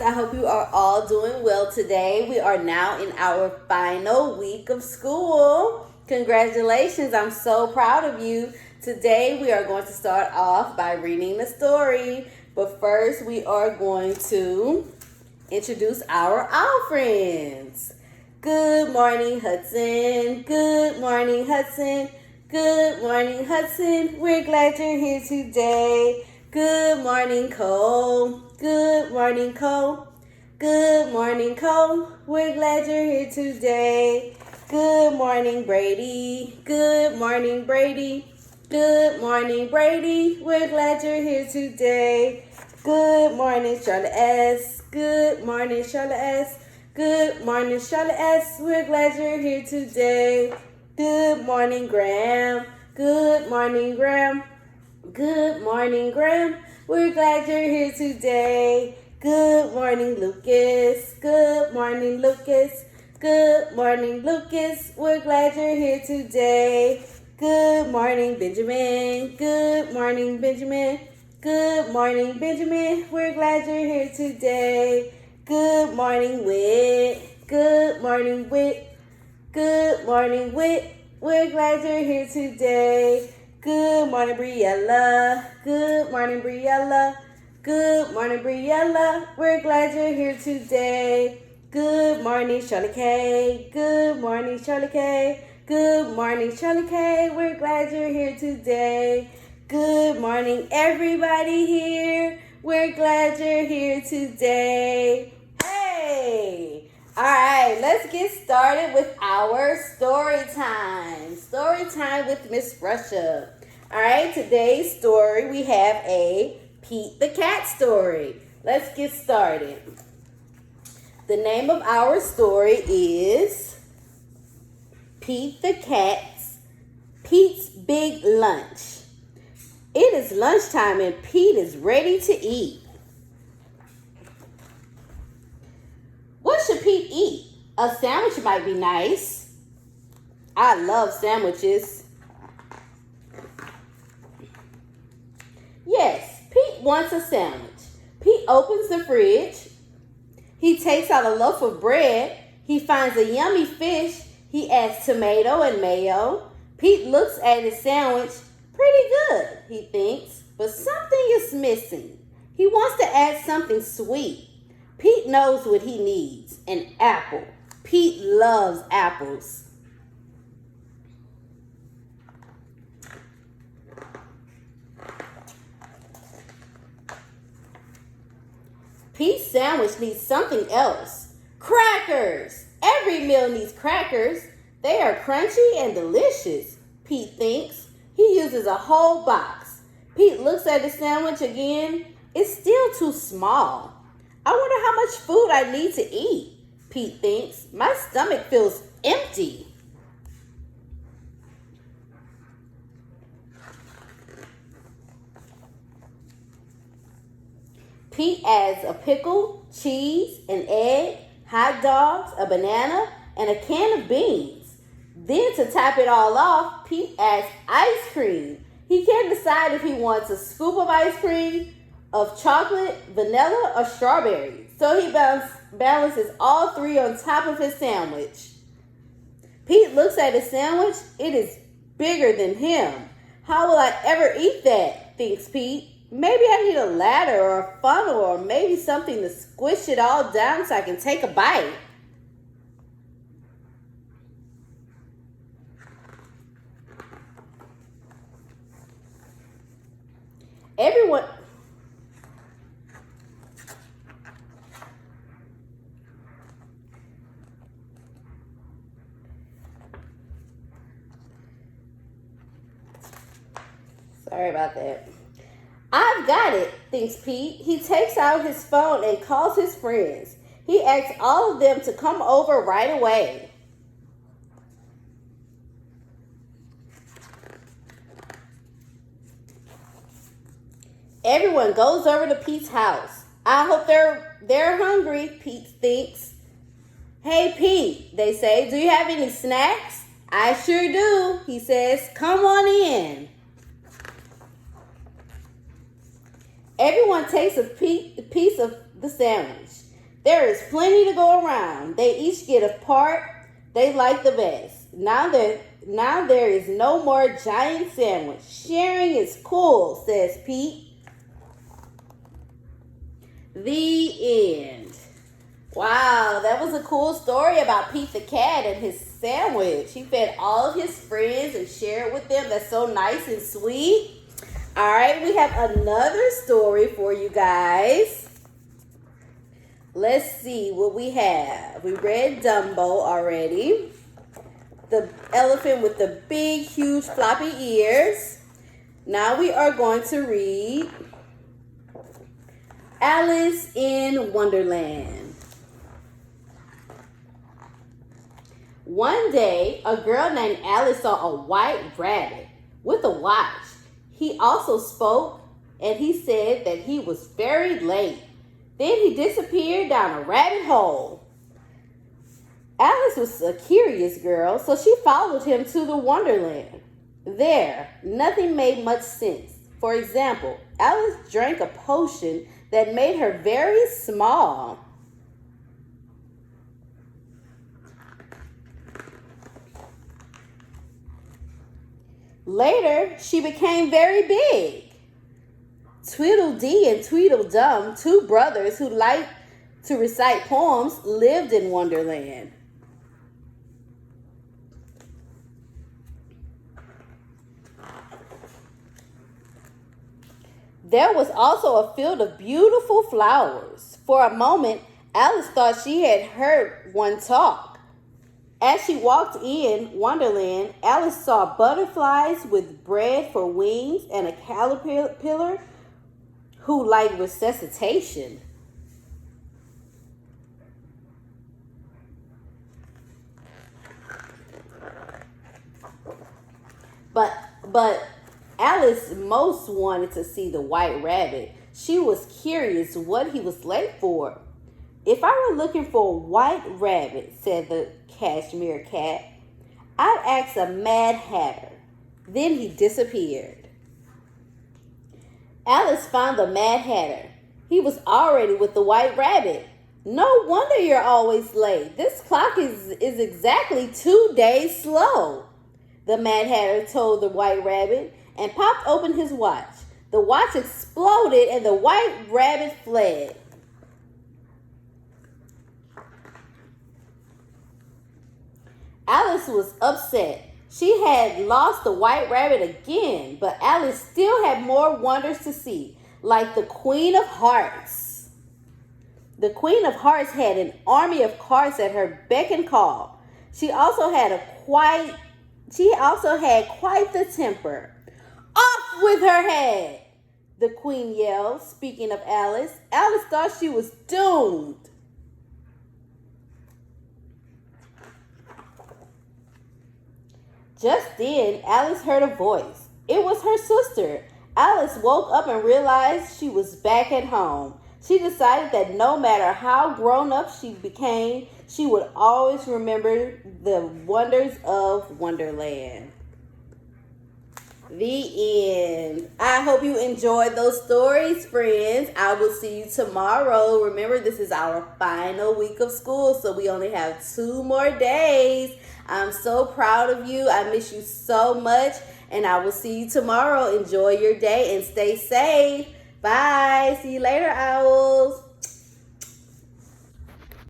I hope you are all doing well today. We are now in our final week of school. Congratulations, I'm so proud of you. Today we are going to start off by reading the story. But first we are going to introduce our owl friends. Good morning, Hudson. Good morning, Hudson. Good morning, Hudson. We're glad you're here today. Good morning, Cole. Good morning, Cole. Good morning, Cole. We're glad you're here today. Good morning, Brady. Good morning, Brady. Good morning, Brady. We're glad you're here today. Good morning, Charlotte S. Good morning, Charlotte S. Good morning, Charlotte S. We're glad you're here today. Good morning, Graham. Good morning, Graham. Good morning, Graham. We're glad you're here today. Good morning, Lucas. Good morning, Lucas. Good morning, Lucas. We're glad you're here today. Good morning, Benjamin. Good morning, Benjamin. Good morning, Benjamin. We're glad you're here today. Good morning, Whit. Good morning, Whit. Good morning, Whit. We're glad you're here today. Good morning, Briella. Good morning, Briella. Good morning, Briella. We're glad you're here today. Good morning, Charlie K. Good morning, Charlie K. Good morning, Charlie K. We're glad you're here today. Good morning, everybody here. We're glad you're here today. Hey! All right, let's get started with our story time. Story time with Miss Russia. All right, today's story, we have a Pete the Cat story. Let's get started. The name of our story is Pete the Cat's Pete's Big Lunch. It is lunchtime and Pete is ready to eat. What should Pete eat? A sandwich might be nice. I love sandwiches. Yes, Pete wants a sandwich. Pete opens the fridge. He takes out a loaf of bread. He finds a yummy fish. He adds tomato and mayo. Pete looks at his sandwich. Pretty good, he thinks, but something is missing. He wants to add something sweet. Pete knows what he needs, an apple. Pete loves apples. Pete's sandwich needs something else. Crackers! Every meal needs crackers. They are crunchy and delicious, Pete thinks. He uses a whole box. Pete looks at his sandwich again. It's still too small. I wonder how much food I need to eat, Pete thinks. My stomach feels empty. Pete adds a pickle, cheese, an egg, hot dogs, a banana, and a can of beans. Then to top it all off, Pete adds ice cream. He can't decide if he wants a scoop of ice cream, of chocolate, vanilla, or strawberry. So he balances all three on top of his sandwich. Pete looks at his sandwich. It is bigger than him. How will I ever eat that, thinks Pete. Maybe I need a ladder or a funnel or maybe something to squish it all down so I can take a bite. Everyone... Sorry about that. I've got it, thinks Pete. He takes out his phone and calls his friends. He asks all of them to come over right away. Everyone goes over to Pete's house. I hope they're hungry, Pete thinks. Hey, Pete, they say, do you have any snacks? I sure do, he says. Come on in. Everyone takes a piece of the sandwich. There is plenty to go around. They each get a part they like the best. Now there is no more giant sandwich. Sharing is cool, says Pete. The end. Wow, that was a cool story about Pete the cat and his sandwich. He fed all of his friends and shared with them. That's so nice and sweet. All right, we have another story for you guys. Let's see what we have. We read Dumbo already. The elephant with the big, huge, floppy ears. Now we are going to read Alice in Wonderland. One day, a girl named Alice saw a white rabbit with a watch. He also spoke, and he said that he was very late. Then he disappeared down a rabbit hole. Alice was a curious girl, so she followed him to the Wonderland. There, nothing made much sense. For example, Alice drank a potion that made her very small. Later, she became very big. Tweedledee and Tweedledum, two brothers who liked to recite poems, lived in Wonderland. There was also a field of beautiful flowers. For a moment, Alice thought she had heard one talk. As she walked in Wonderland, Alice saw butterflies with bread for wings and a caterpillar who liked resuscitation. But Alice most wanted to see the white rabbit. She was curious what he was late for. If I were looking for a white rabbit, said the cashmere cat, I'd ask a Mad Hatter. Then he disappeared. Alice found the Mad Hatter. He was already with the white rabbit. No wonder you're always late. This clock is exactly 2 days slow, the Mad Hatter told the white rabbit and popped open his watch. The watch exploded and the white rabbit fled. Alice was upset. She had lost the white rabbit again, but Alice still had more wonders to see, like the Queen of Hearts. The Queen of Hearts had an army of carts at her beck and call. She also had quite the temper. Off with her head, the Queen yelled, speaking of Alice. Alice thought she was doomed. Just then, Alice heard a voice. It was her sister. Alice woke up and realized she was back at home. She decided that no matter how grown up she became, she would always remember the wonders of Wonderland. The end. I hope you enjoyed those stories, friends. I will see you tomorrow. Remember, this is our final week of school, so we only have 2 more days. I'm so proud of you. I miss you so much, and I will see you tomorrow. Enjoy your day and stay safe. Bye. See you later, owls.